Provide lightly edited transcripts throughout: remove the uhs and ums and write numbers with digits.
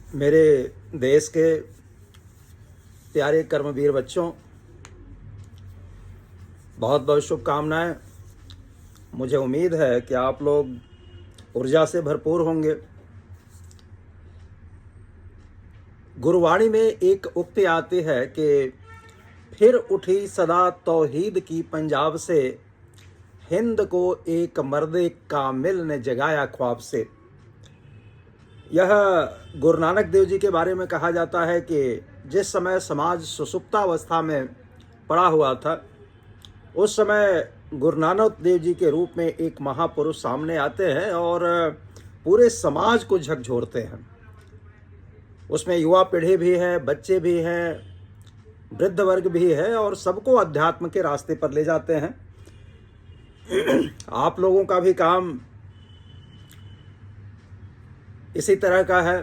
मेरे देश के प्यारे कर्मवीर बच्चों, बहुत बहुत शुभकामनाएं। मुझे उम्मीद है कि आप लोग ऊर्जा से भरपूर होंगे। गुरुवाणी में एक उक्ति आती है कि फिर उठी सदा तौहीद की पंजाब से, हिंद को एक मर्दे कामिल ने जगाया ख्वाब से। यह गुरु नानक देव जी के बारे में कहा जाता है कि जिस समय समाज सुषुप्तावस्था में पड़ा हुआ था, उस समय गुरु नानक देव जी के रूप में एक महापुरुष सामने आते हैं और पूरे समाज को झकझोरते हैं। उसमें युवा पीढ़ी भी है, बच्चे भी हैं, वृद्ध वर्ग भी है और सबको अध्यात्म के रास्ते पर ले जाते हैं। आप लोगों का भी काम इसी तरह का है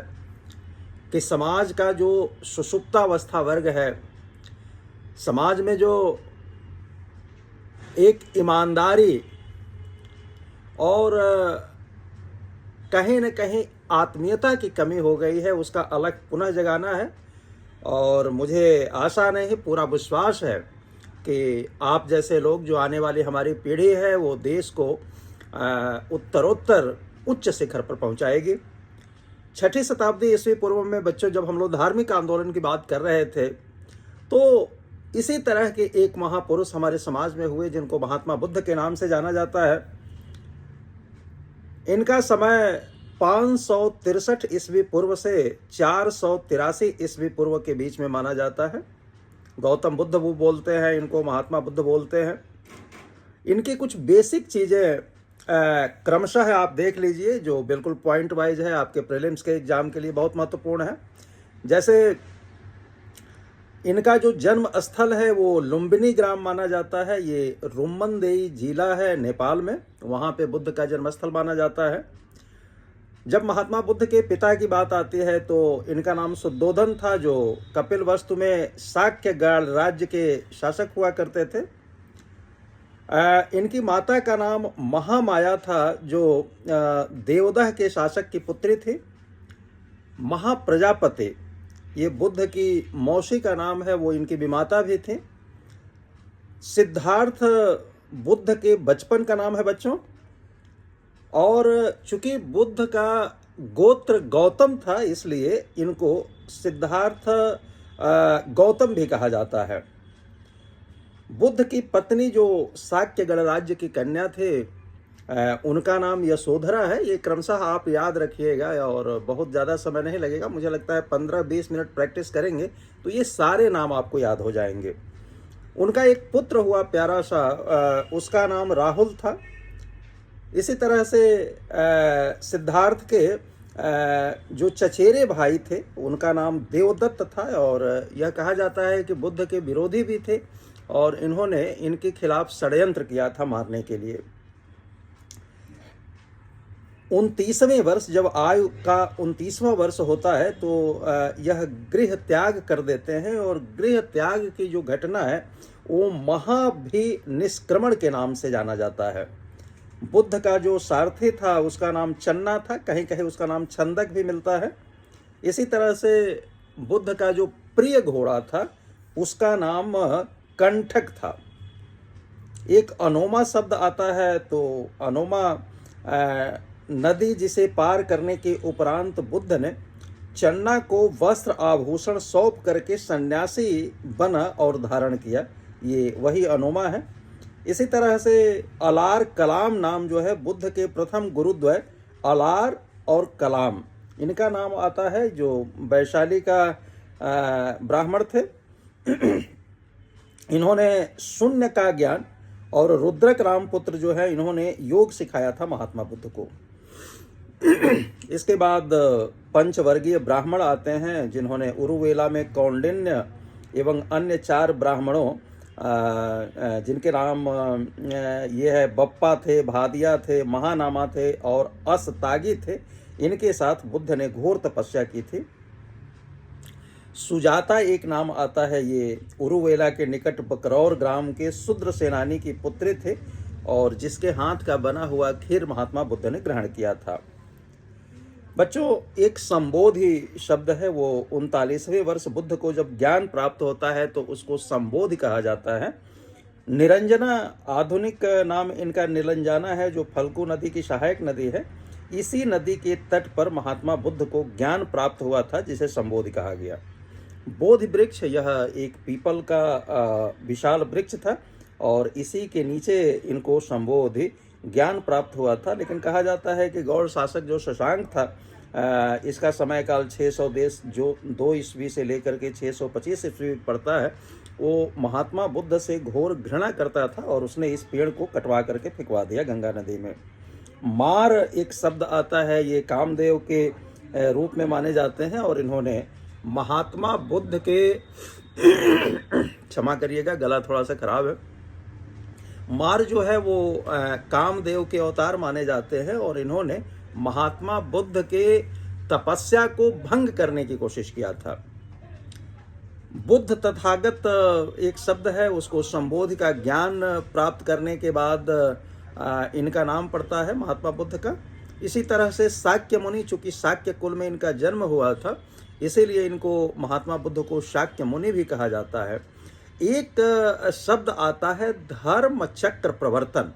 कि समाज का जो सुषुप्तावस्था वर्ग है, समाज में जो एक ईमानदारी और कहीं न कहीं आत्मीयता की कमी हो गई है, उसका अलग पुनः जगाना है। और मुझे आशा नहीं, पूरा विश्वास है कि आप जैसे लोग, जो आने वाली हमारी पीढ़ी है, वो देश को उत्तरोत्तर उच्च शिखर पर पहुंचाएगी। 6ठी शताब्दी ईस्वी पूर्व में बच्चों, जब हम लोग धार्मिक आंदोलन की बात कर रहे थे, तो इसी तरह के एक महापुरुष हमारे समाज में हुए, जिनको महात्मा बुद्ध के नाम से जाना जाता है। इनका समय 563 ईस्वी पूर्व से 483 ईस्वी पूर्व के बीच में माना जाता है। गौतम बुद्ध वो बोलते हैं इनको, महात्मा बुद्ध बोलते हैं। इनकी कुछ बेसिक चीज़ें क्रमशः आप देख लीजिए, जो बिल्कुल पॉइंट वाइज है, आपके प्रीलिम्स के एग्जाम के लिए बहुत महत्वपूर्ण है। जैसे इनका जो जन्म स्थल है वो लुम्बिनी ग्राम माना जाता है। ये रुम्मनदेई जिला है नेपाल में, वहाँ पे बुद्ध का जन्म स्थल माना जाता है। जब महात्मा बुद्ध के पिता की बात आती है तो इनका नाम शुद्धोधन था, जो कपिलवस्तु में शाक्य राज्य के शासक हुआ करते थे। इनकी माता का नाम महामाया था, जो देवदह के शासक की पुत्री थी। महाप्रजापति, ये बुद्ध की मौसी का नाम है, वो इनकी विमाता भी थी। सिद्धार्थ बुद्ध के बचपन का नाम है बच्चों। और चूंकि बुद्ध का गोत्र गौतम था, इसलिए इनको सिद्धार्थ गौतम भी कहा जाता है। बुद्ध की पत्नी, जो शाक्य गणराज्य की कन्या थे, उनका नाम यशोधरा है। ये क्रमशः आप याद रखिएगा और बहुत ज़्यादा समय नहीं लगेगा, मुझे लगता है 15-20 मिनट प्रैक्टिस करेंगे तो ये सारे नाम आपको याद हो जाएंगे। उनका एक पुत्र हुआ प्यारा सा, उसका नाम राहुल था। इसी तरह से सिद्धार्थ के जो चचेरे भाई थे, उनका नाम देवदत्त था। और यह कहा जाता है कि बुद्ध के विरोधी भी थे और इन्होंने इनके खिलाफ षड्यंत्र किया था मारने के लिए। 29वें वर्ष, जब आयु का 29वां वर्ष होता है, तो यह गृह त्याग कर देते हैं। और गृह त्याग की जो घटना है वो महाभिनिष्क्रमण के नाम से जाना जाता है। बुद्ध का जो सारथी था उसका नाम चन्ना था, कहीं कहीं उसका नाम छंदक भी मिलता है। इसी तरह से बुद्ध का जो प्रिय घोड़ा था उसका नाम कंठक था। एक अनोमा शब्द आता है, तो अनोमा नदी जिसे पार करने के उपरांत बुद्ध ने चन्ना को वस्त्र आभूषण सौंप करके सन्यासी बना और धारण किया, ये वही अनोमा है। इसी तरह से अलार कलाम नाम जो है बुद्ध के प्रथम गुरुद्वय अलार और कलाम, इनका नाम आता है, जो वैशाली का ब्राह्मण थे। इन्होंने शून्य का ज्ञान और रुद्रक राम पुत्र जो है, इन्होंने योग सिखाया था महात्मा बुद्ध को। इसके बाद पंचवर्गीय ब्राह्मण आते हैं, जिन्होंने उरुवेला में कौंडिन्य एवं अन्य 4 ब्राह्मणों, जिनके नाम ये है बप्पा थे, भादिया थे, महानामा थे और अस्तागी थे, इनके साथ बुद्ध ने घोर तपस्या की थी। सुजाता एक नाम आता है, ये उरुवेला के निकट बकरौर ग्राम के शूद्र सेनानी की पुत्री थे और जिसके हाथ का बना हुआ खीर महात्मा बुद्ध ने ग्रहण किया था। बच्चों, एक संबोधि शब्द है, वो 39वें वर्ष बुद्ध को जब ज्ञान प्राप्त होता है तो उसको संबोधि कहा जाता है। निरंजना आधुनिक नाम इनका निरंजना है, जो फल्गु नदी की सहायक नदी है। इसी नदी के तट पर महात्मा बुद्ध को ज्ञान प्राप्त हुआ था, जिसे संबोधि कहा गया। बोधि वृक्ष, यह एक पीपल का विशाल वृक्ष था और इसी के नीचे इनको संबोधि ज्ञान प्राप्त हुआ था। लेकिन कहा जाता है कि गौड़ शासक जो शशांक था, इसका समय काल 600 देश जो 2 ईस्वी से लेकर के 625 ईस्वी पड़ता है, वो महात्मा बुद्ध से घोर घृणा करता था और उसने इस पेड़ को कटवा करके फेंकवा दिया गंगा नदी में। मार एक शब्द आता है, ये कामदेव के रूप में माने जाते हैं और इन्होंने महात्मा बुद्ध के क्षमा करिएगा, गला थोड़ा सा खराब है। मार जो है वो कामदेव के अवतार माने जाते हैं और इन्होंने महात्मा बुद्ध के तपस्या को भंग करने की कोशिश किया था। बुद्ध तथागत एक शब्द है, उसको संबोधि का ज्ञान प्राप्त करने के बाद इनका नाम पड़ता है महात्मा बुद्ध का। इसी तरह से शाक्य मुनि, चूंकि शाक्य कुल में इनका जन्म हुआ था, इसीलिए इनको महात्मा बुद्ध को शाक्य मुनि भी कहा जाता है। एक शब्द आता है धर्म चक्र प्रवर्तन।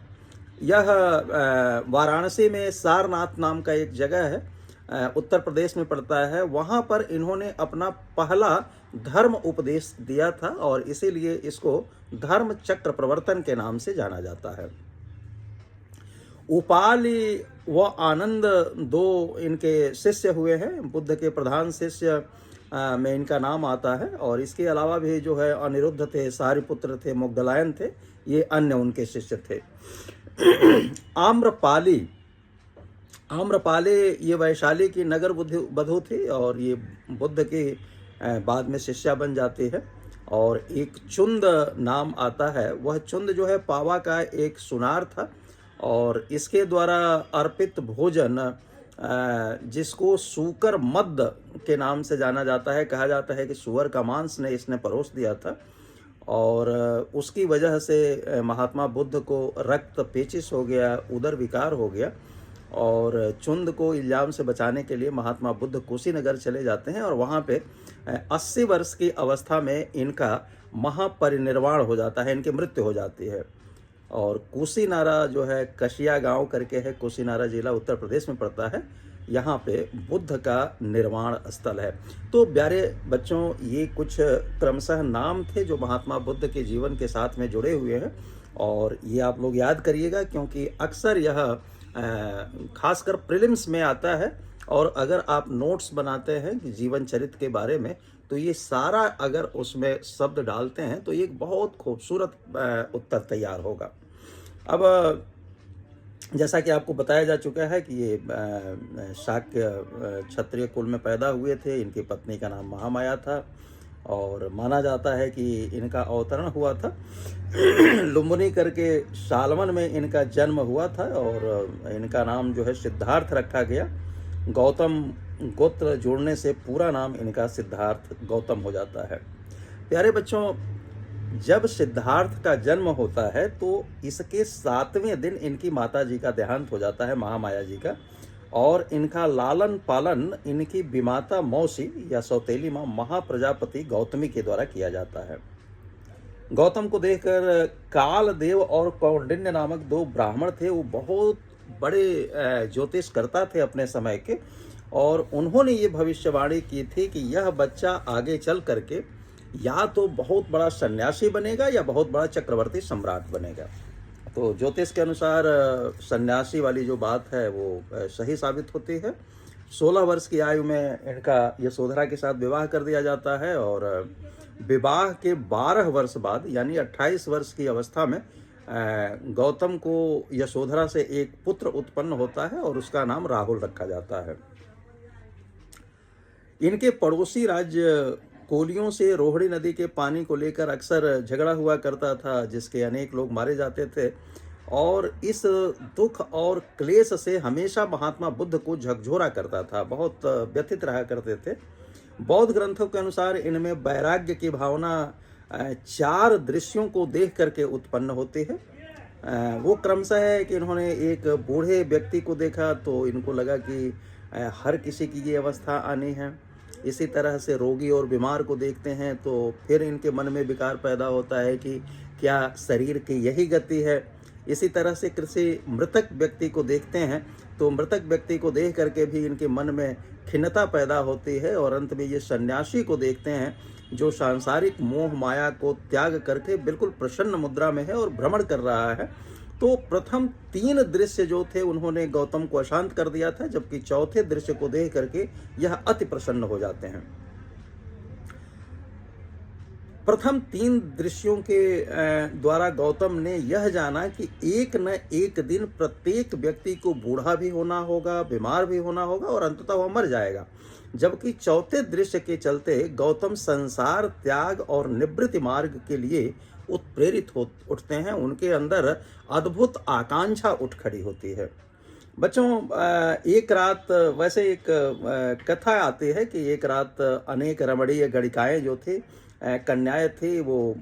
यह वाराणसी में सारनाथ नाम का एक जगह है, उत्तर प्रदेश में पड़ता है। वहाँ पर इन्होंने अपना पहला धर्म उपदेश दिया था और इसीलिए इसको धर्म चक्र प्रवर्तन के नाम से जाना जाता है। उपाली व आनंद 2 इनके शिष्य हुए हैं। बुद्ध के प्रधान शिष्य में इनका नाम आता है और इसके अलावा भी जो है अनिरुद्ध थे, सारिपुत्र थे, मुग्धलायन थे, ये अन्य उनके शिष्य थे। आम्रपाली, आम्रपाली ये वैशाली की नगर बधू थी और ये बुद्ध के बाद में शिष्या बन जाती है। और एक चुंद नाम आता है, वह चुंद जो है पावा का एक सुनार था और इसके द्वारा अर्पित भोजन जिसको सूकर मद के नाम से जाना जाता है, कहा जाता है कि सुअर का मांस ने इसने परोस दिया था और उसकी वजह से महात्मा बुद्ध को रक्त पेचिश हो गया, उदर विकार हो गया और चुंद को इल्जाम से बचाने के लिए महात्मा बुद्ध कुशीनगर चले जाते हैं और वहाँ पे 80 वर्ष की अवस्था में इनका महापरिनिर्वाण हो जाता है, इनकी मृत्यु हो जाती है। और कुशीनारा जो है, कशिया गांव करके है, कुशीनारा जिला उत्तर प्रदेश में पड़ता है, यहाँ पे बुद्ध का निर्वाण स्थल है। तो प्यारे बच्चों, ये कुछ क्रमशः नाम थे जो महात्मा बुद्ध के जीवन के साथ में जुड़े हुए हैं और ये आप लोग याद करिएगा, क्योंकि अक्सर यह खासकर प्रीलिम्स में आता है और अगर आप नोट्स बनाते हैं कि जीवन चरित्र के बारे में, तो ये सारा अगर उसमें शब्द डालते हैं तो एक बहुत खूबसूरत उत्तर तैयार होगा। अब जैसा कि आपको बताया जा चुका है कि ये शाक्य क्षत्रिय कुल में पैदा हुए थे। इनकी पत्नी का नाम महामाया था और माना जाता है कि इनका अवतरण हुआ था लुम्बिनी करके सालवन में इनका जन्म हुआ था और इनका नाम जो है सिद्धार्थ रखा गया। गौतम गोत्र जोड़ने से पूरा नाम इनका सिद्धार्थ गौतम हो जाता है। प्यारे बच्चों, जब सिद्धार्थ का जन्म होता है तो इसके 7वें दिन इनकी माता जी का देहांत हो जाता है, महामाया जी का, और इनका लालन पालन इनकी विमाता मौसी या सौतेली माँ महाप्रजापति गौतमी के द्वारा किया जाता है। गौतम को देखकर कालदेव और कौंडिन्य नामक 2 ब्राह्मण थे, वो बहुत बड़े ज्योतिषकर्ता थे अपने समय के, और उन्होंने ये भविष्यवाणी की थी कि यह बच्चा आगे चल करके या तो बहुत बड़ा सन्यासी बनेगा या बहुत बड़ा चक्रवर्ती सम्राट बनेगा। तो ज्योतिष के अनुसार सन्यासी वाली जो बात है वो सही साबित होती है। 16 वर्ष की आयु में इनका यशोधरा के साथ विवाह कर दिया जाता है और विवाह के 12 वर्ष बाद यानी 28 वर्ष की अवस्था में गौतम को यशोधरा से एक पुत्र उत्पन्न होता है और उसका नाम राहुल रखा जाता है। इनके पड़ोसी राज्य कोलियों से रोहिणी नदी के पानी को लेकर अक्सर झगड़ा हुआ करता था, जिसके अनेक लोग मारे जाते थे और इस दुख और क्लेश से हमेशा महात्मा बुद्ध को झकझोरा करता था, बहुत व्यथित रहा करते थे। बौद्ध ग्रंथों के अनुसार इनमें वैराग्य की भावना 4 दृश्यों को देख करके उत्पन्न होती है। वो क्रमशः है कि इन्होंने एक बूढ़े व्यक्ति को देखा तो इनको लगा कि हर किसी की ये अवस्था आनी है। इसी तरह से रोगी और बीमार को देखते हैं तो फिर इनके मन में विकार पैदा होता है कि क्या शरीर की यही गति है। इसी तरह से किसी मृतक व्यक्ति को देखते हैं तो मृतक व्यक्ति को देख करके भी इनके मन में खिन्नता पैदा होती है। और अंत में ये सन्यासी को देखते हैं जो सांसारिक मोह माया को त्याग करके बिल्कुल प्रसन्न मुद्रा में है और भ्रमण कर रहा है। तो प्रथम 3 दृश्य जो थे उन्होंने गौतम को अशांत कर दिया था, जबकि चौथे दृश्य को देख करके यह अति प्रसन्न हो जाते हैं। प्रथम 3 दृश्यों के द्वारा गौतम ने यह जाना कि एक न एक दिन प्रत्येक व्यक्ति को बूढ़ा भी होना होगा, बीमार भी होना होगा और अंततः वह मर जाएगा। जबकि चौथे दृश्य के चलते गौतम संसार त्याग और निवृत्ति मार्ग के लिए उत्प्रेरित उठते हैं। उनके अंदर अद्भुत आकांक्षा उठ खड़ी होती है। बच्चों, एक रात वैसे एक कथा आती है कि एक रात अनेक रमणीय गणिकाएं जो थी, कन्याएं थी, वो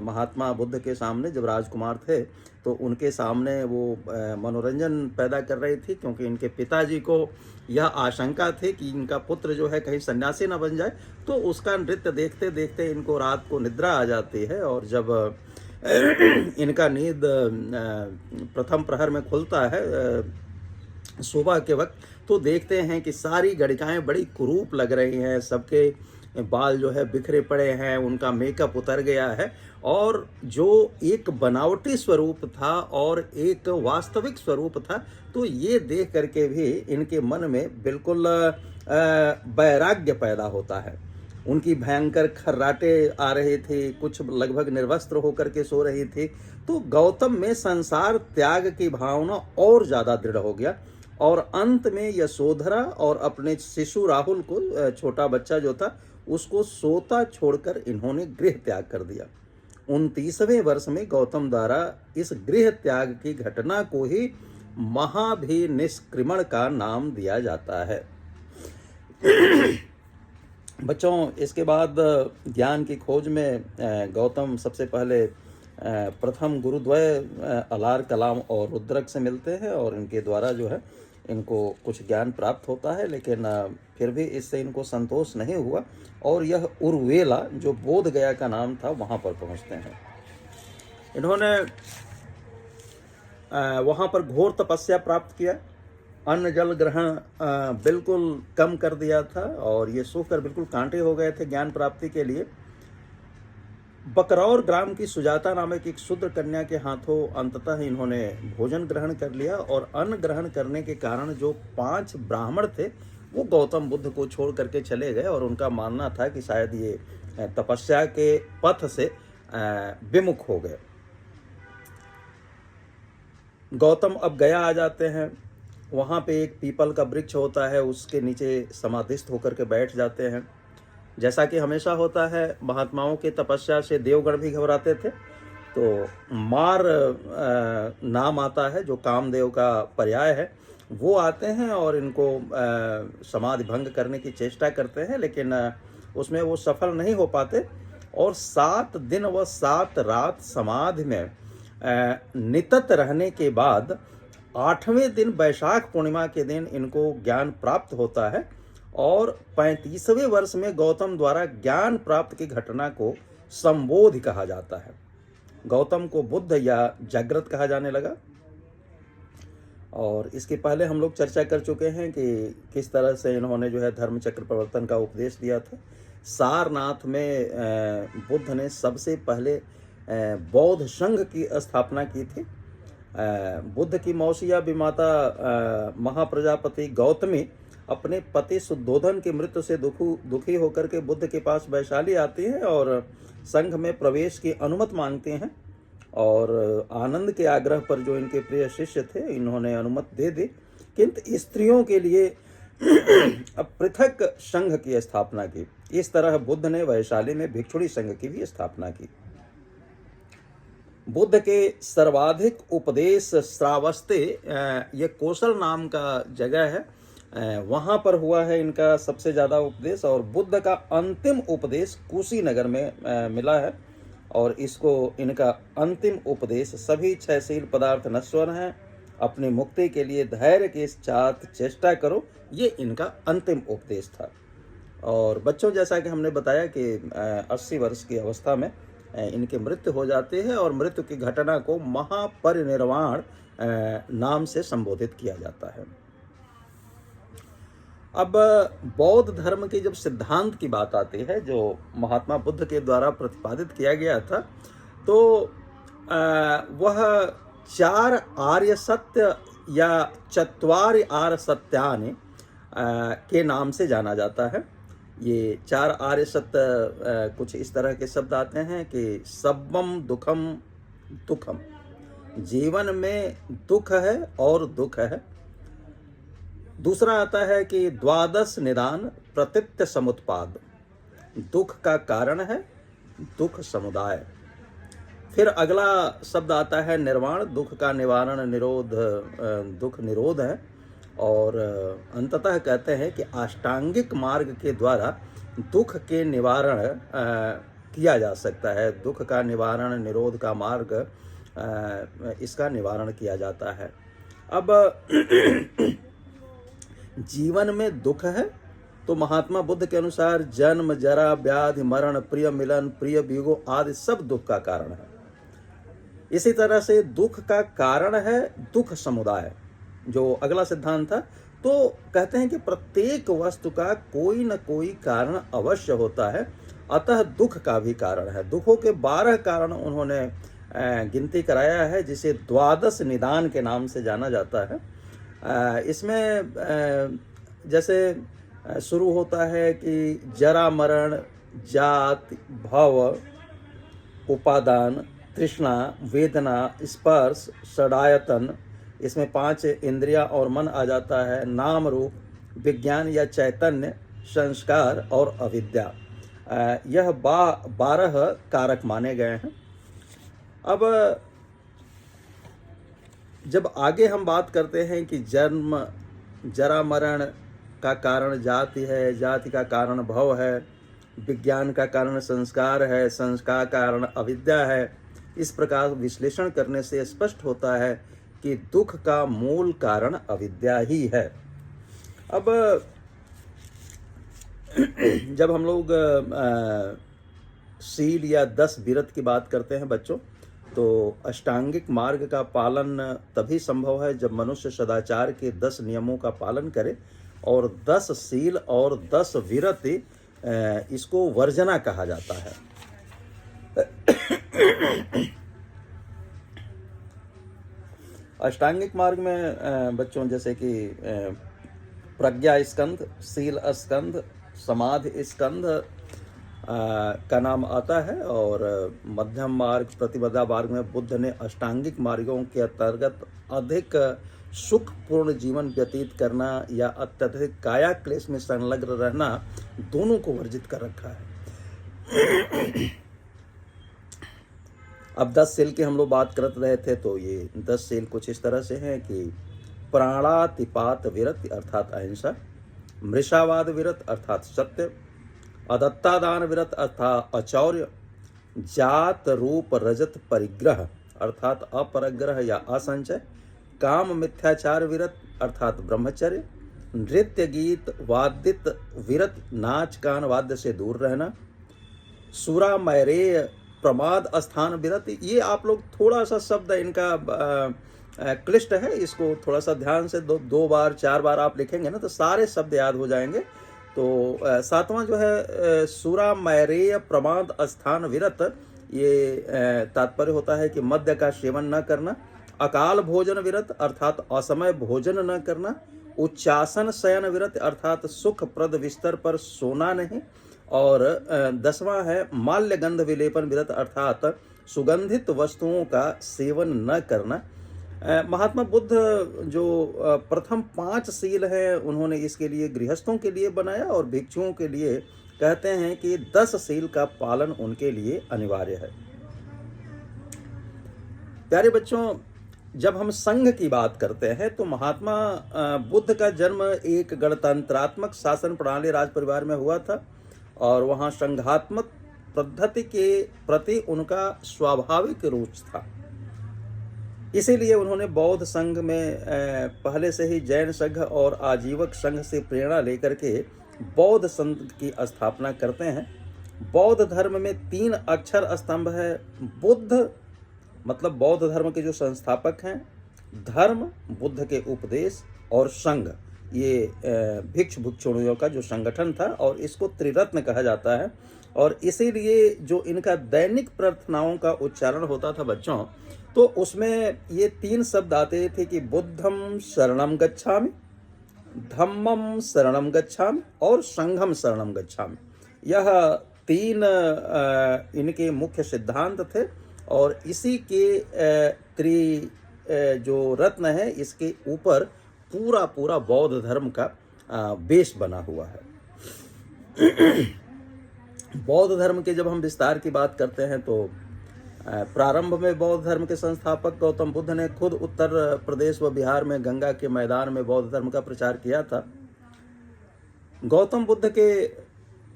महात्मा बुद्ध के सामने जब राजकुमार थे तो उनके सामने वो मनोरंजन पैदा कर रही थी, क्योंकि इनके पिताजी को यह आशंका थी कि इनका पुत्र जो है कहीं सन्यासी न बन जाए। तो उसका नृत्य देखते देखते इनको रात को निद्रा आ जाती है और जब इनका नींद प्रथम प्रहर में खुलता है सुबह के वक्त, तो देखते हैं कि सारी गणिकाएं बड़ी कुरूप लग रही हैं, सबके बाल जो है बिखरे पड़े हैं, उनका मेकअप उतर गया है और जो एक बनावटी स्वरूप था और एक वास्तविक स्वरूप था, तो ये देख करके भी इनके मन में बिल्कुल वैराग्य पैदा होता है। उनकी भयंकर खर्राटे आ रही थी, कुछ लगभग निर्वस्त्र होकर के सो रही थी। तो गौतम में संसार त्याग की भावना और ज़्यादा दृढ़ हो गया और अंत में यशोधरा और अपने शिशु राहुल को, छोटा बच्चा जो था, उसको सोता छोड़कर इन्होंने गृह त्याग कर दिया। 29वें वर्ष में गौतम द्वारा इस गृह त्याग की घटना को ही महाभिनिष्क्रमण का नाम दिया जाता है। बच्चों, इसके बाद ज्ञान की खोज में गौतम सबसे पहले प्रथम गुरुद्वय अलार, कलाम और रुद्रक से मिलते हैं और इनके द्वारा जो है इनको कुछ ज्ञान प्राप्त होता है, लेकिन फिर भी इससे इनको संतोष नहीं हुआ और यह उर्वेला, जो बोध गया का नाम था, वहाँ पर पहुँचते हैं। इन्होंने वहाँ पर घोर तपस्या प्राप्त किया, अन्न जल ग्रहण बिल्कुल कम कर दिया था और ये सोकर बिल्कुल कांटे हो गए थे ज्ञान प्राप्ति के लिए। बकरौर ग्राम की सुजाता नामक एक शूद्र कन्या के हाथों अंततः इन्होंने भोजन ग्रहण कर लिया और अन्न ग्रहण करने के कारण जो 5 ब्राह्मण थे वो गौतम बुद्ध को छोड़ करके चले गए और उनका मानना था कि शायद ये तपस्या के पथ से विमुख हो गए। गौतम अब गया आ जाते हैं। वहाँ पे एक पीपल का वृक्ष होता है, उसके नीचे समाधिस्थ होकर के बैठ जाते हैं। जैसा कि हमेशा होता है, महात्माओं के तपस्या से देवगण भी घबराते थे। तो मार नाम आता है जो कामदेव का पर्याय है, वो आते हैं और इनको समाधि भंग करने की चेष्टा करते हैं, लेकिन उसमें वो सफल नहीं हो पाते और 7 दिन व 7 रात समाधि में नितत रहने के बाद 8वें दिन वैशाख पूर्णिमा के दिन इनको ज्ञान प्राप्त होता है और 35वें वर्ष में गौतम द्वारा ज्ञान प्राप्त की घटना को संबोधि कहा जाता है। गौतम को बुद्ध या जागृत कहा जाने लगा और इसके पहले हम लोग चर्चा कर चुके हैं कि किस तरह से इन्होंने जो है धर्म चक्र प्रवर्तन का उपदेश दिया था। सारनाथ में बुद्ध ने सबसे पहले बौद्ध संघ की स्थापना की थी। बुद्ध की मौसिया विमाता महाप्रजापति गौतमी अपने पति शुद्धोधन की मृत्यु से दुखी होकर के बुद्ध के पास वैशाली आती है और संघ में प्रवेश की अनुमति मांगते हैं और आनंद के आग्रह पर जो इनके प्रिय शिष्य थे इन्होंने अनुमति दे दी, किंतु स्त्रियों के लिए पृथक संघ की स्थापना की। इस तरह बुद्ध ने वैशाली में भिक्षुणी संघ की भी स्थापना की। बुद्ध के सर्वाधिक उपदेश श्रावस्ते, ये कौशल नाम का जगह है, वहाँ पर हुआ है इनका सबसे ज़्यादा उपदेश और बुद्ध का अंतिम उपदेश कुशीनगर में मिला है और इसको इनका अंतिम उपदेश सभी 6 शील पदार्थ नश्वर हैं, अपनी मुक्ति के लिए धैर्य के साथ चेष्टा करो, ये इनका अंतिम उपदेश था। और बच्चों, जैसा कि हमने बताया कि 80 वर्ष की अवस्था में इनकी मृत्यु हो जाती है और मृत्यु की घटना को महापरिनिर्वाण नाम से संबोधित किया जाता है। अब बौद्ध धर्म के जब सिद्धांत की बात आती है, जो महात्मा बुद्ध के द्वारा प्रतिपादित किया गया था, तो वह 4 आर्य सत्य या चत्वारि आर्य सत्यानि के नाम से जाना जाता है। ये 4 आर्य सत्य कुछ इस तरह के शब्द आते हैं कि सब्बम दुखम दुखम, जीवन में दुख है और दुख है। दूसरा आता है कि द्वादश निदान प्रतीत्य समुत्पाद, दुख का कारण है दुख समुदाय। फिर अगला शब्द आता है निर्वाण, दुख का निवारण, निरोध, दुख निरोध है। और अंततः कहते हैं कि अष्टांगिक मार्ग के द्वारा दुख के निवारण किया जा सकता है। दुख का निवारण, निरोध का मार्ग, इसका निवारण किया जाता है। अब जीवन में दुख है तो महात्मा बुद्ध के अनुसार जन्म, जरा, व्याधि, मरण, प्रिय मिलन, प्रिय वियोग आदि सब दुख का कारण है। इसी तरह से दुख का कारण है दुख समुदाय, जो अगला सिद्धांत था। तो कहते हैं कि प्रत्येक वस्तु का कोई न कोई कारण अवश्य होता है, अतः दुख का भी कारण है। दुखों के 12 कारण उन्होंने गिनती कराया है, जिसे द्वादश निदान के नाम से जाना जाता है। इसमें जैसे शुरू होता है कि जरा मरण, जाति, भव, उपादान, तृष्णा, वेदना, स्पर्श, षडायतन, इसमें 5 इंद्रिया और मन आ जाता है, नाम रूप, विज्ञान या चैतन्य, संस्कार और अविद्या। यह 12 कारक माने गए हैं। अब जब आगे हम बात करते हैं कि जन्म, जरा, मरण का कारण जाति है, जाति का कारण भव है, विज्ञान का कारण संस्कार है, संस्कार का कारण अविद्या है, इस प्रकार विश्लेषण करने से स्पष्ट होता है कि दुख का मूल कारण अविद्या ही है। अब जब हम लोग शील या 10 विरत की बात करते हैं बच्चों, तो अष्टांगिक मार्ग का पालन तभी संभव है जब मनुष्य सदाचार के 10 नियमों का पालन करे, और 10 शील और 10 विरत इसको वर्जना कहा जाता है। अष्टांगिक मार्ग में बच्चों जैसे कि प्रज्ञा स्कंध, शील स्कंध, समाधि स्कंध का नाम आता है, और मध्यम मार्ग, प्रतिपदा मार्ग में बुद्ध ने अष्टांगिक मार्गों के अंतर्गत अधिक सुखपूर्ण जीवन व्यतीत करना या अत्यधिक काया क्लेश में संलग्न रहना, दोनों को वर्जित कर रखा है। अब 10 शील की हम लोग बात करते रहे थे, तो ये 10 शील कुछ इस तरह से हैं कि प्राणातिपात विरत अर्थात अहिंसा, मृषावाद विरत अर्थात सत्य, अदत्तादान विरत अर्थात अचौर्य, जात रूप रजत परिग्रह अर्थात अपरग्रह या असंचय, काम मिथ्याचार विरत अर्थात ब्रह्मचर्य, नृत्य गीत वाद्यत विरत नाच गान वाद्य से दूर रहना, सुरा मैरेय प्रमाद स्थान विरत। ये आप लोग थोड़ा सा शब्द इनका क्लिष्ट है, इसको थोड़ा सा ध्यान से 2 बार 4 बार आप लिखेंगे ना तो सारे शब्द याद हो जाएंगे। तो 7वां जो है सुरा मैरेय प्रमाद स्थान विरत, ये तात्पर्य होता है कि मद्य का सेवन न करना, अकाल भोजन विरत अर्थात असमय भोजन न करना, उच्चासन शयन विरत अर्थात सुखप्रद बिस्तर पर सोना नहीं, और 10वां है माल्य गंध विलेपन विरत अर्थात सुगंधित वस्तुओं का सेवन न करना। महात्मा बुद्ध जो प्रथम 5 शील हैं उन्होंने इसके लिए गृहस्थों के लिए बनाया, और भिक्षुओं के लिए कहते हैं कि 10 शील का पालन उनके लिए अनिवार्य है। प्यारे बच्चों, जब हम संघ की बात करते हैं तो महात्मा बुद्ध का जन्म एक गणतंत्रात्मक शासन प्रणाली राज परिवार में हुआ था, और वहाँ संघात्मक पद्धति के प्रति उनका स्वाभाविक रुचि था। इसीलिए उन्होंने बौद्ध संघ में पहले से ही जैन संघ और आजीवक संघ से प्रेरणा लेकर के बौद्ध संघ की स्थापना करते हैं। बौद्ध धर्म में 3 अक्षर स्तंभ है। बुद्ध मतलब बौद्ध धर्म के जो संस्थापक हैं, धर्म बुद्ध के उपदेश, और संघ ये भिक्षुणियों का जो संगठन था, और इसको त्रिरत्न कहा जाता है। और इसीलिए जो इनका दैनिक प्रार्थनाओं का उच्चारण होता था बच्चों, तो उसमें ये 3 शब्द आते थे कि बुद्धम शरणम गच्छामि, धम्मम शरणम गच्छामि और संघम शरणम गच्छामि। यह 3 इनके मुख्य सिद्धांत थे, और इसी के जो रत्न है, इसके ऊपर पूरा बौद्ध धर्म का बेस बना हुआ है। बौद्ध धर्म के जब हम विस्तार की बात करते हैं तो प्रारंभ में बौद्ध धर्म के संस्थापक गौतम बुद्ध ने खुद उत्तर प्रदेश व बिहार में गंगा के मैदान में बौद्ध धर्म का प्रचार किया था। गौतम बुद्ध के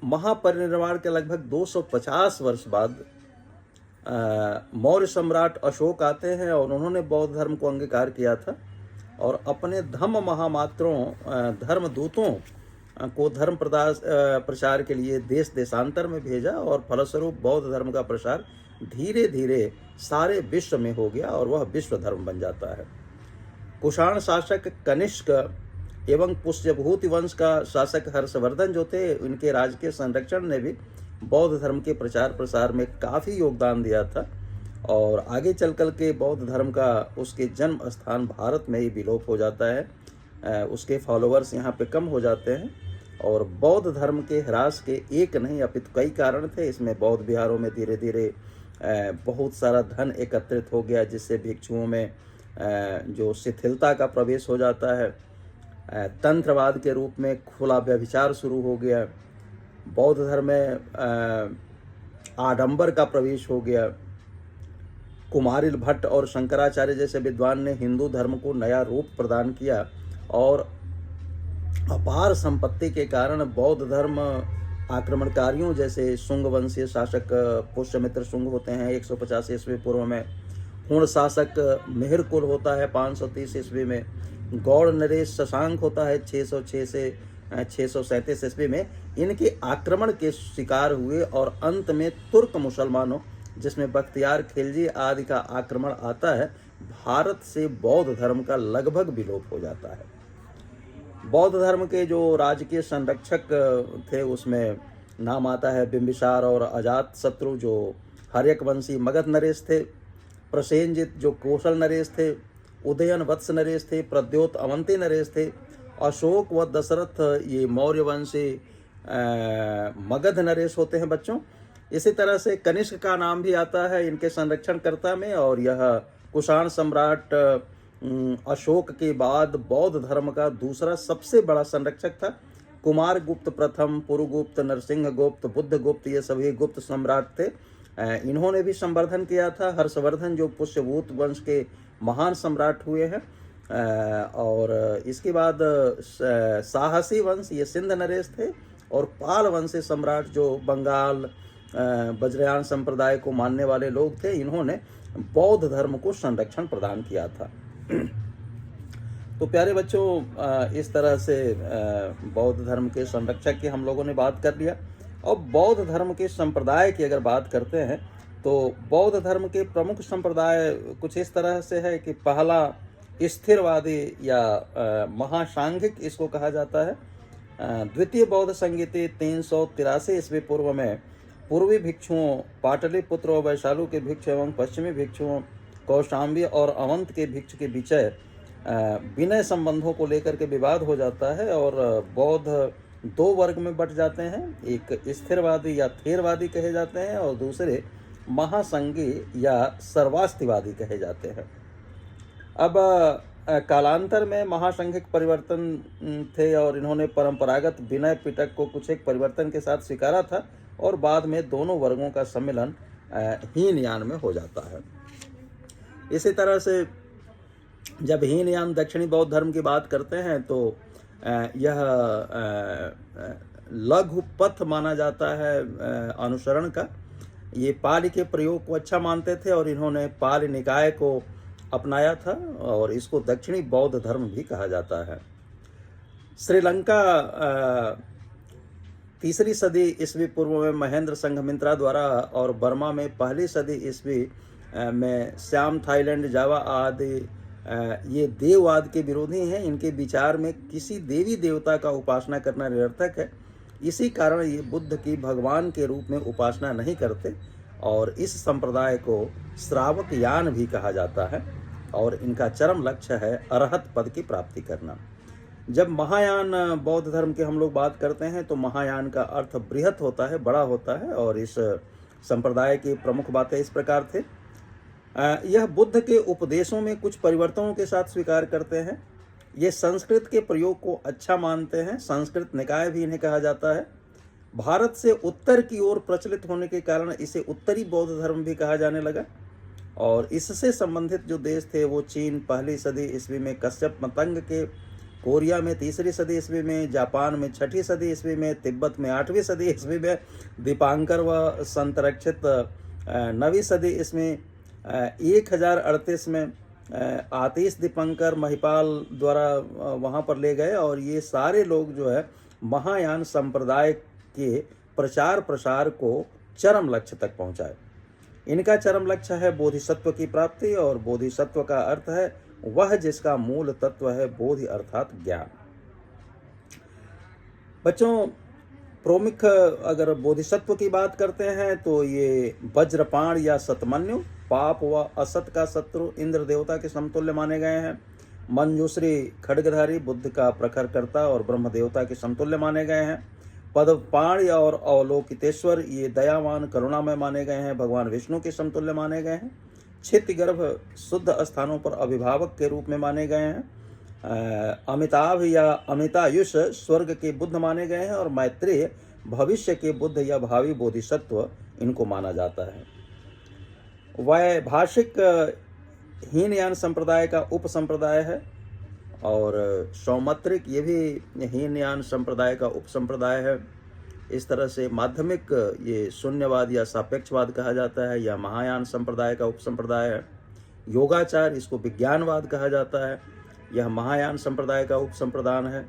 महापरिनिर्वाण के लगभग 250 वर्ष बाद मौर्य सम्राट अशोक आते हैं, और उन्होंने बौद्ध धर्म को अंगीकार किया था और अपने धम्म महामात्रों धर्मदूतों को धर्म प्रचार के लिए देश देशांतर में भेजा, और फलस्वरूप बौद्ध धर्म का प्रसार धीरे धीरे सारे विश्व में हो गया और वह विश्व धर्म बन जाता है। कुषाण शासक कनिष्क एवं पुष्यभूति वंश का शासक हर्षवर्धन जो थे, इनके राजकीय संरक्षण ने भी बौद्ध धर्म के प्रचार प्रसार में काफ़ी योगदान दिया था, और आगे चल कर के बौद्ध धर्म का उसके जन्म स्थान भारत में ही विलोप हो जाता है। उसके फॉलोअर्स यहाँ पे कम हो जाते हैं, और बौद्ध धर्म के ह्रास के एक नहीं अपितु कई कारण थे। इसमें बौद्ध विहारों में धीरे धीरे बहुत सारा धन एकत्रित हो गया, जिससे भिक्षुओं में जो शिथिलता का प्रवेश हो जाता है। तंत्रवाद के रूप में खुला व्यभिचार शुरू हो गया। बौद्ध धर्म में आडंबर का प्रवेश हो गया। कुमारिल भट्ट और शंकराचार्य जैसे विद्वान ने हिंदू धर्म को नया रूप प्रदान किया, और अपार संपत्ति के कारण बौद्ध धर्म आक्रमणकारियों जैसे शुंग वंशीय शासक पुष्यमित्र शुंग होते हैं 150 ईस्वी पूर्व में, हुण शासक मिहिरकुल होता है 530 ईस्वी में, गौड़ नरेश शशांक होता है 606 से 637 ईस्वी में, इनके आक्रमण के शिकार हुए, और अंत में तुर्क मुसलमानों जिसमें बख्तियार खिलजी आदि का आक्रमण आता है। भारत से बौद्ध धर्म का लगभग विलोप हो जाता है। बौद्ध धर्म के जो राजकीय संरक्षक थे उसमें नाम आता है बिंबिसार और अजात शत्रु जो हर्यक वंशी मगध नरेश थे, प्रसेनजित जो कौशल नरेश थे, उदयन वत्स नरेश थे, प्रद्योत अवंती नरेश थे, अशोक व दशरथ ये मौर्य वंशी मगध नरेश होते हैं बच्चों। इसी तरह से कनिष्क का नाम भी आता है इनके संरक्षणकर्ता में, और यह कुषाण सम्राट अशोक के बाद बौद्ध धर्म का दूसरा सबसे बड़ा संरक्षक था। कुमार गुप्त प्रथम, पुरुगुप्त, नरसिंह गुप्त, बुद्ध गुप्त, ये सभी गुप्त सम्राट थे। इन्होंने भी संवर्धन किया था। हर्षवर्धन जो पुष्यभूत वंश के महान सम्राट हुए हैं, और इसके बाद साहसी वंश ये सिंध नरेश थे, और पाल वंशी सम्राट जो बंगाल वज्रयान संप्रदाय को मानने वाले लोग थे, इन्होंने बौद्ध धर्म को संरक्षण प्रदान किया था। तो प्यारे बच्चों, इस तरह से बौद्ध धर्म के संरक्षक की हम लोगों ने बात कर लिया। और बौद्ध धर्म के संप्रदाय की अगर बात करते हैं तो बौद्ध धर्म के प्रमुख संप्रदाय कुछ इस तरह से है कि पहला स्थिरवादी या महासांघिक इसको कहा जाता है। द्वितीय बौद्ध संगीति 383 ईस्वी पूर्व में पूर्वी भिक्षुओं पाटलिपुत्र और वैशालु के भिक्षु एवं पश्चिमी भिक्षुओं कौशाम्बी और अवंत के भिक्षु के बीच विनय संबंधों को लेकर के विवाद हो जाता है, और बौद्ध 2 वर्ग में बट जाते हैं। एक स्थिरवादी या थेरवादी कहे जाते हैं, और दूसरे महासंगी या सर्वास्तिवादी कहे जाते हैं। अब कालांतर में महासंघिक परिवर्तन थे, और इन्होंने परंपरागत विनय पिटक को कुछ एक परिवर्तन के साथ स्वीकारा था, और बाद में दोनों वर्गों का सम्मिलन हीनयान में हो जाता है। इसी तरह से जब हीनयान दक्षिणी बौद्ध धर्म की बात करते हैं तो यह लघु पथ माना जाता है अनुसरण का। ये पाली के प्रयोग को अच्छा मानते थे, और इन्होंने पाली निकाय को अपनाया था और इसको दक्षिणी बौद्ध धर्म भी कहा जाता है। श्रीलंका 3री सदी ईस्वी पूर्व में महेंद्र संघमित्रा द्वारा और बर्मा में 1ली सदी ईस्वी में श्याम थाईलैंड जावा आदि ये देववाद के विरोधी हैं। इनके विचार में किसी देवी देवता का उपासना करना निरर्थक है। इसी कारण ये बुद्ध की भगवान के रूप में उपासना नहीं करते और इस संप्रदाय को श्रावक यान भी कहा जाता है और इनका चरम लक्ष्य है अरहत पद की प्राप्ति करना। जब महायान बौद्ध धर्म की हम लोग बात करते हैं तो महायान का अर्थ बृहत होता है, बड़ा होता है और इस संप्रदाय की प्रमुख बातें इस प्रकार थे। यह बुद्ध के उपदेशों में कुछ परिवर्तनों के साथ स्वीकार करते हैं। ये संस्कृत के प्रयोग को अच्छा मानते हैं। संस्कृत निकाय भी इन्हें कहा जाता है। भारत से उत्तर की ओर प्रचलित होने के कारण इसे उत्तरी बौद्ध धर्म भी कहा जाने लगा और इससे संबंधित जो देश थे वो चीन 1ली सदी ईस्वी में कश्यप मतंग के, कोरिया में 3री सदी ईस्वी में, जापान में 6ठी सदी ईस्वी में, तिब्बत में 8वीं सदी ईस्वी में, दीपांकर व संतरक्षित 9वीं सदी ईस्वी 1038 में आतिश दीपंकर महिपाल द्वारा वहाँ पर ले गए और ये सारे लोग जो है महायान संप्रदाय के प्रचार प्रसार को चरम लक्ष्य तक पहुँचाए। इनका चरम लक्ष्य है बोधिसत्व की प्राप्ति और बोधिसत्व का अर्थ है वह जिसका मूल तत्व है बोधि अर्थात ज्ञान। बच्चों, प्रमुख अगर बोधिसत्व की बात करते हैं तो ये वज्रपाण या सतमन्यु पाप व असत का शत्रु इंद्र देवता के समतुल्य माने गए हैं। मंजूश्री खड्गधारी बुद्ध का प्रखरकर्ता और ब्रह्म देवता के समतुल्य माने गए हैं। पद्मपाण और अवलोकितेश्वर ये दयावान करुणामय माने गए हैं, भगवान विष्णु के समतुल्य माने गए हैं। क्षितिगर्भ शुद्ध स्थानों पर अभिभावक के रूप में माने गए हैं। अमिताभ या अमितायुष स्वर्ग के बुद्ध माने गए हैं और मैत्रेय भविष्य के बुद्ध या भावी बोधिसत्व इनको माना जाता है। वैभाषिक हीनयान संप्रदाय का उप संप्रदाय है और सौमत्रिक ये भी हीनयान संप्रदाय का उप संप्रदाय है। इस तरह से माध्यमिक ये शून्यवाद या सापेक्षवाद कहा जाता है, यह महायान संप्रदाय का उप संप्रदाय है। योगाचार इसको विज्ञानवाद कहा जाता है, यह महायान संप्रदाय का उप संप्रदाय है।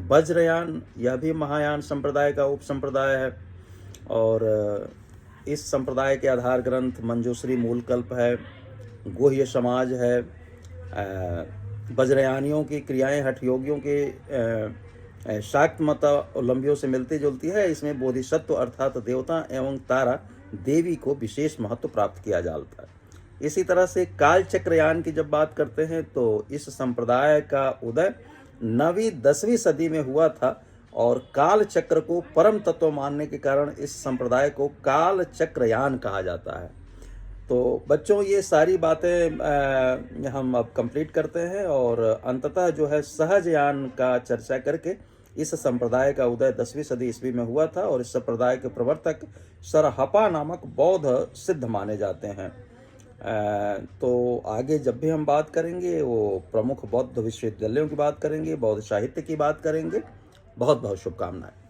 वज्रयान यह भी महायान संप्रदाय का उप संप्रदाय है और इस संप्रदाय के आधार ग्रंथ मंजूश्री मूलकल्प है, गुह्य समाज है। वज्रयानियों की क्रियाएं हठ योगियों के शाक्त मतावलंबियों से मिलती जुलती है। इसमें बोधिसत्व अर्थात देवता एवं तारा देवी को विशेष महत्व प्राप्त किया जाता है। इसी तरह से कालचक्रयान की जब बात करते हैं तो इस संप्रदाय का उदय 9वीं 10वीं सदी में हुआ था और काल चक्र को परम तत्व मानने के कारण इस संप्रदाय को काल चक्रयान कहा जाता है। तो बच्चों, ये सारी बातें हम अब कंप्लीट करते हैं और अंततः जो है सहजयान का चर्चा करके इस संप्रदाय का उदय 10वीं सदी ईस्वी में हुआ था और इस संप्रदाय के प्रवर्तक सरहपा नामक बौद्ध सिद्ध माने जाते हैं। तो आगे जब भी हम बात करेंगे वो प्रमुख बौद्ध विश्वविद्यालयों की बात करेंगे, बौद्ध साहित्य की बात करेंगे। बहुत बहुत शुभकामनाएं।